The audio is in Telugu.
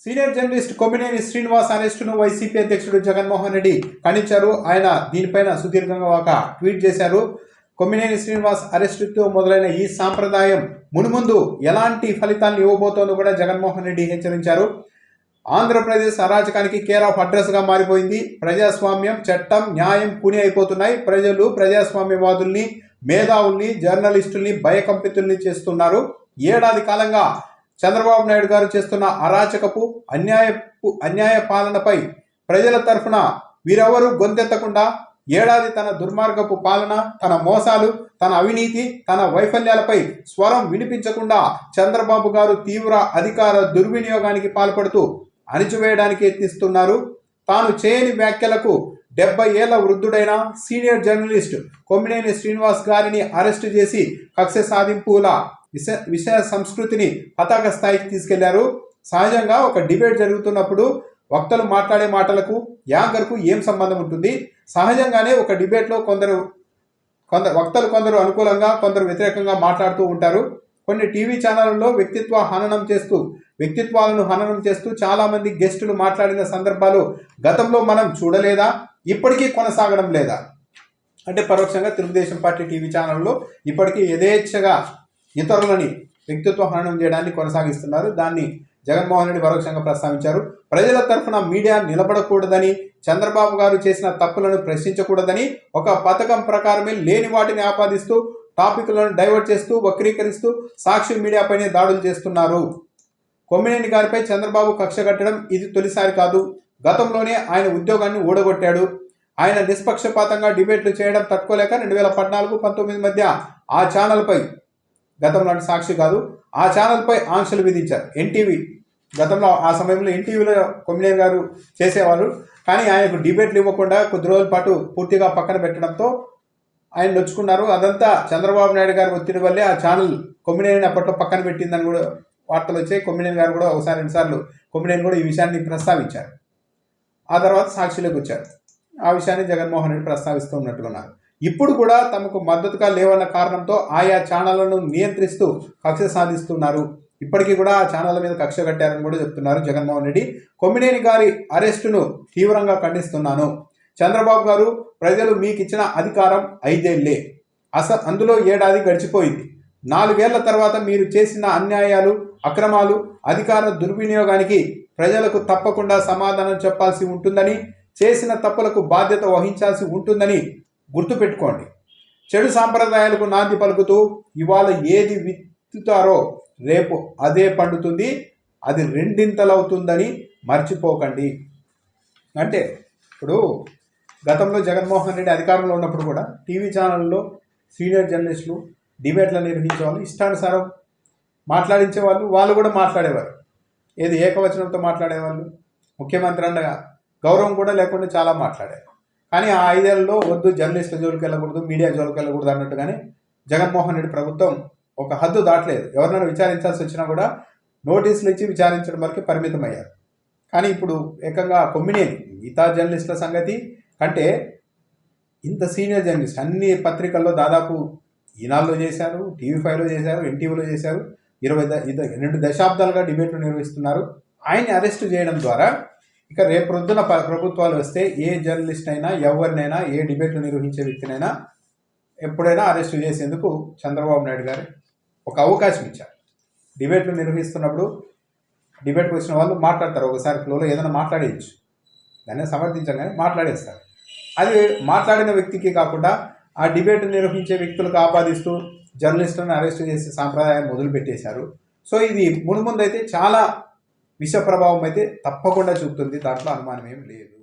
సీనియర్ జర్నలిస్ట్ కొమ్మినేని శ్రీనివాస్ అరెస్టును వైసీపీ అధ్యక్షుడు జగన్మోహన్ రెడ్డి ఖండించారు. ఆయన దీనిపైన సుదీర్ఘంగా ఒక ట్వీట్ చేశారు. కొమ్మినేని శ్రీనివాస్ అరెస్టుతో మొదలైన ఈ సాంప్రదాయం మునుముందు ఎలాంటి ఫలితాలను ఇవ్వబోతోందో కూడా జగన్మోహన్ రెడ్డి హెచ్చరించారు. ఆంధ్రప్రదేశ్ అరాచకానికి కేర్ ఆఫ్ అడ్రస్గా మారిపోయింది. ప్రజాస్వామ్యం, చట్టం, న్యాయం కూని అయిపోతున్నాయి. ప్రజలు ప్రజాస్వామ్యవాదుల్ని, మేధావుల్ని, జర్నలిస్టుల్ని భయకంపితుల్ని చేస్తున్నారు. ఏడాది కాలంగా చంద్రబాబు నాయుడు గారు చేస్తున్న అరాచకపు అన్యాయ పాలనపై ప్రజల తరఫున వీరెవరూ గొంతెత్తకుండా ఏడాది తన దుర్మార్గపు పాలన, తన మోసాలు, తన అవినీతి, తన వైఫల్యాలపై స్వరం వినిపించకుండా చంద్రబాబు గారు తీవ్ర అధికార దుర్వినియోగానికి పాల్పడుతూ అణిచివేయడానికి యత్నిస్తున్నారు. తాను చేయని వ్యాఖ్యలకు 70 ఏళ్ల వృద్ధుడైన సీనియర్ జర్నలిస్ట్ కొమ్మినేని శ్రీనివాస్ గారిని అరెస్టు చేసి కక్ష సాధింపుల విషయ సంస్కృతిని పతాక స్థాయికి తీసుకెళ్లారు. సహజంగా ఒక డిబేట్ జరుగుతున్నప్పుడు వక్తలు మాట్లాడే మాటలకు యాంకర్కు ఏం సంబంధం ఉంటుంది? సహజంగానే ఒక డిబేట్లో కొందరు వక్తలు అనుకూలంగా, కొందరు వ్యతిరేకంగా మాట్లాడుతూ ఉంటారు. కొన్ని టీవీ ఛానళ్లలో వ్యక్తిత్వాలను హననం చేస్తూ చాలామంది గెస్టులు మాట్లాడిన సందర్భాలు గతంలో మనం చూడలేదా? ఇప్పటికీ కొనసాగడం లేదా? అంటే పరోక్షంగా తెలుగుదేశం పార్టీ టీవీ ఛానల్లో ఇప్పటికీ యథేచ్ఛగా ఇతరులని వ్యక్తిత్వ హననం చేయడాన్ని కొనసాగిస్తున్నారు. దాన్ని జగన్మోహన్ రెడ్డి పరోక్షంగా ప్రస్తావించారు. ప్రజల తరఫున మీడియా నిలబడకూడదని, చంద్రబాబు గారు చేసిన తప్పులను ప్రశ్నించకూడదని, ఒక పథకం ప్రకారమే లేని వాటిని ఆపాదిస్తూ, టాపిక్లను డైవర్ట్ చేస్తూ, వక్రీకరిస్తూ సాక్షి మీడియాపైనే దాడులు చేస్తున్నారు. కొమ్మినేని గారిపై చంద్రబాబు కక్ష కట్టడం ఇది తొలిసారి కాదు. గతంలోనే ఆయన ఉద్యోగాన్ని ఊడగొట్టాడు. ఆయన నిష్పక్షపాతంగా డిబేట్లు చేయడం తట్టుకోలేక 2014-19 మధ్య ఆ ఛానల్పై, గతంలో సాక్షి కాదు, ఆ ఛానల్పై ఆంక్షలు విధించారు. ఎన్టీవీ గతంలో ఆ సమయంలో ఎన్టీవీలో కొమ్మినేని గారు చేసేవారు. కానీ ఆయనకు డిబేట్లు ఇవ్వకుండా కొద్ది రోజుల పాటు పూర్తిగా పక్కన పెట్టడంతో ఆయన నొచ్చుకున్నారు. అదంతా చంద్రబాబు నాయుడు గారి ఒత్తిడి వల్లే ఆ ఛానల్ కొమ్మినేని అప్పట్లో పక్కన పెట్టిందని కూడా వార్తలు వచ్చాయి. కొమ్మినేని గారు కూడా ఒకసారి 2 సార్లు కొమ్మినేని కూడా ఈ విషయాన్ని ప్రస్తావించారు. ఆ తర్వాత సాక్షిలోకి వచ్చారు. ఆ విషయాన్ని జగన్మోహన్ రెడ్డి ప్రస్తావిస్తూ ఉన్నట్టున్నారు. ఇప్పుడు కూడా తమకు మద్దతుగా లేవన్న కారణంతో ఆయా ఛానళ్లను నియంత్రిస్తూ కక్ష సాధిస్తున్నారు. ఇప్పటికీ కూడా ఆ ఛానళ్ల మీద కక్ష కట్టారని కూడా చెప్తున్నారు జగన్మోహన్ రెడ్డి. కొమ్మినేని గారి అరెస్టును తీవ్రంగా ఖండిస్తున్నాను. చంద్రబాబు గారు, ప్రజలు మీకు ఇచ్చిన అధికారం 5 ఏళ్లే. అందులో ఏడాది గడిచిపోయింది. 4 ఏళ్ల తర్వాత మీరు చేసిన అన్యాయాలు, అక్రమాలు, అధికార దుర్వినియోగానికి ప్రజలకు తప్పకుండా సమాధానం చెప్పాల్సి ఉంటుందని, చేసిన తప్పులకు బాధ్యత వహించాల్సి ఉంటుందని గుర్తుపెట్టుకోండి. చెడు సాంప్రదాయాలకు నాంది పలుకుతూ ఇవాళ ఏది విత్తుతారో రేపు అదే పండుతుంది, అది 2 అవుతుందని మర్చిపోకండి. అంటే ఇప్పుడు గతంలో జగన్మోహన్ రెడ్డి అధికారంలో ఉన్నప్పుడు కూడా టీవీ ఛానల్లో సీనియర్ జర్నలిస్టులు డిబేట్లు నిర్వహించేవాళ్ళు, ఇష్టానుసారం మాట్లాడించేవాళ్ళు. వాళ్ళు కూడా మాట్లాడేవారు. ఏది ఏకవచనంతో మాట్లాడేవాళ్ళు. ముఖ్యమంత్రి అన్న గౌరవం కూడా లేకుండా చాలా మాట్లాడారు. కానీ ఆ 5 ఏళ్లలో వద్దు, జర్నలిస్టుల జోలికి వెళ్ళకూడదు, మీడియా జోలికి వెళ్ళకూడదు అన్నట్టుగానే జగన్మోహన్ రెడ్డి ప్రభుత్వం ఒక హద్దు దాటలేదు. ఎవరినైనా విచారించాల్సి వచ్చినా కూడా నోటీసులు ఇచ్చి విచారించడం వరకు పరిమితమయ్యారు. కానీ ఇప్పుడు ఏకంగా కొమ్మినేని మిగతా జర్నలిస్టుల సంగతి కంటే ఇంత సీనియర్ జర్నలిస్ట్ అన్ని పత్రికల్లో దాదాపు ఈనాడులో చేశారు, TV5లో చేశారు, ఎన్టీవీలో చేశారు. 22 దశాబ్దాలుగా డిబేట్లు నిర్వహిస్తున్నారు. ఆయన్ని అరెస్టు చేయడం ద్వారా ఇక రేపు రొద్దున ప్రభుత్వాలు వస్తే ఏ జర్నలిస్ట్ అయినా, ఎవరినైనా, ఏ డిబేట్లు నిర్వహించే వ్యక్తినైనా ఎప్పుడైనా అరెస్టు చేసేందుకు చంద్రబాబు నాయుడు గారు ఒక అవకాశం ఇచ్చారు. డిబేట్లు నిర్వహిస్తున్నప్పుడు డిబేట్కి వచ్చిన వాళ్ళు మాట్లాడతారు. ఒకసారి ఫ్లోలో ఏదైనా మాట్లాడేయచ్చు, దాన్ని సమర్థించగానే మాట్లాడేస్తారు. అది మాట్లాడిన వ్యక్తికి కాకుండా ఆ డిబేట్ నిర్వహించే వ్యక్తులకు ఆపాదిస్తూ జర్నలిస్టులను అరెస్టు చేసే సాంప్రదాయాన్ని మొదలుపెట్టేశారు. సో ఇది మునుముందు అయితే చాలా విష ప్రభావం అయితే తప్పకుండా చూపుతుంది. దాంట్లో అనుమానం ఏం లేదు.